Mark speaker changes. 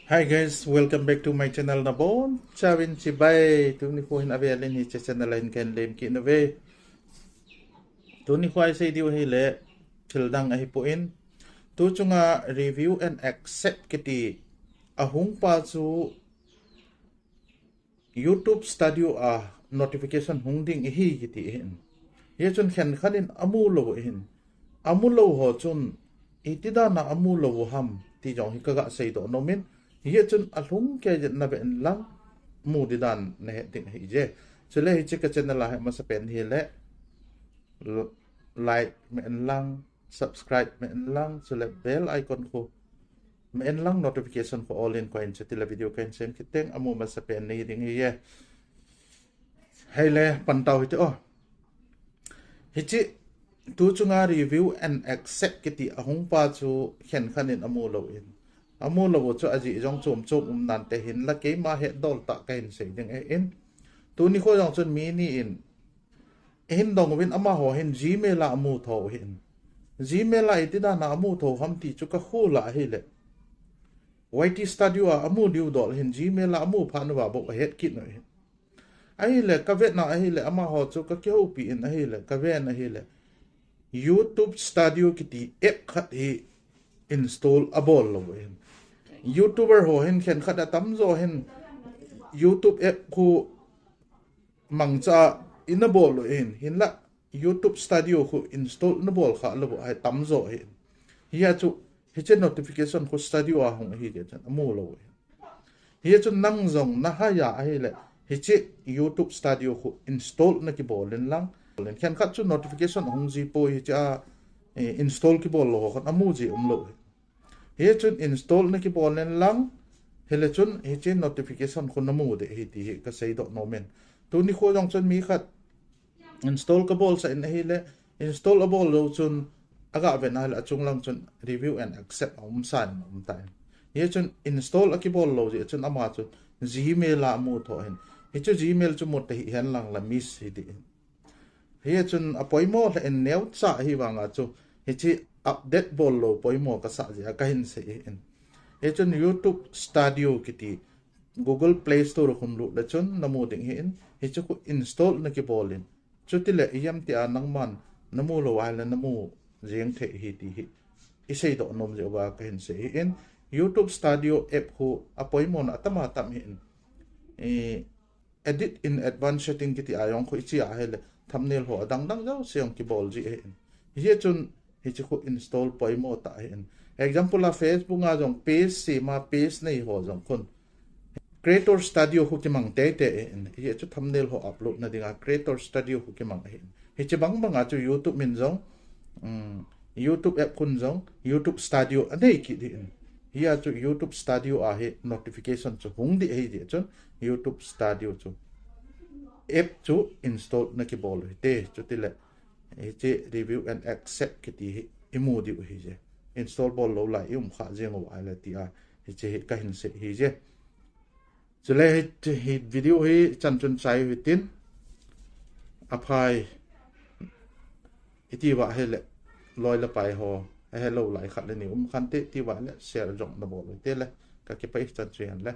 Speaker 1: Hi guys, welcome back to my channel na bon. Chawin si bay, tuni ko hin avialin hi channel line ken lem ki na ve. Tuni ko ay say diwa hile tildang ahi po in. Tu chunga review and accept kiti ahung pa chu YouTube studio notification hung ding hi kiti hin. Ye chun khen khanin amulo hin. Amulo ho chun itida na amulo ham ti jong hi kaga say do nomin. Ye chun alhung ke na be lang mu di dan ne ting hi je. Chule hi chika channel la ma sa pen hi le like me lang subscribe me lang chule bell icon ko me lang notification ko all in coin sa tila video kain sem kiteng amu ma sa pen ni ding hi ye. Hay le pantaw ito hichi tu chunga review and accept kiti ahung pa chu khen khanin amulo in amulo chu aji jong chom chom nan te hin la ke ma he dol ta kain se ding in tu ni ko jong chun mi ni in dong win ama ho hin gmail la amu tho hin gmail la itida na amu tho ham ti chu ka khu la hi le YT studio amu diu dol hin gmail la amu pha no ba bo het kit no hin ai le ka vet na ai le ama ho chu ka kyo pi in ai le ka ve na hi le YouTube studio kiti app khat hi install abol lo hin YouTuber ho hin khen khat tam zo hin YouTube app ku mangcha inabol lo hin la YouTube studio ku install na bol kha lo ai tam zo hin hiya chu hi che notification ku studio a hong hi je chan amu lo hiya chu nang zong na ha ya ai le hi che YouTube studio ku install na ki bolin lang len khen khat chu notification hong ji po hi cha install ki bol lo khan amu ji lo hi chun install na ki bol len lang hele chun hi che notification khun namu de hi ti ka sei do no men tu ni kho jong chun mi khat install ka bol sa in hi le install a bol lo chun aga ve na la chung lang chun review and accept san time hi chun install a ki bol lo ji chun ama chun gmail la mu tho hen hi chu gmail chu mo te hi hen lang la miss hi di hi chun apoimo la en neu cha hi wanga chu hi chi update bol lo poimo ka sa ji ka hin se in hi chun YouTube studio kiti Google Play Store khum lu la chun namu ding hi in hi chu ku install na ki bolin chu ti le yam ti anang man namu lo wa la namu jeng the hi ti hi isei do nom je wa ka hin se hi in YouTube studio app ku apoimo na tama tam hi in edit in advanced setting kiti ayong ko ichi a hele thumbnail ho dang dang jaw seong ki bol ji hin hi chun hi chu install poimo ta hin example la Facebook nga jong page si ma page nei ho jong kun creator studio hu ki mang te in hi chu thumbnail ho upload na dinga creator studio hu ki mang hin hi chu bang bang chu YouTube min jong YouTube app kun jong YouTube studio anei ki din hi chu YouTube studio a he notification chu hung di hi je chun YouTube studio chu app chu install na ki bol te chu ti le che review and accept ki ti imu di hi je install bol lo la kha je ngo wa la ti a che ka hin se hi je chule hi video hi chan chun chai witin aphai iti wa hele loi la pai ho hello lai khat le ni khan te ti wa le share jong na bol te le ka ki pai chan chen le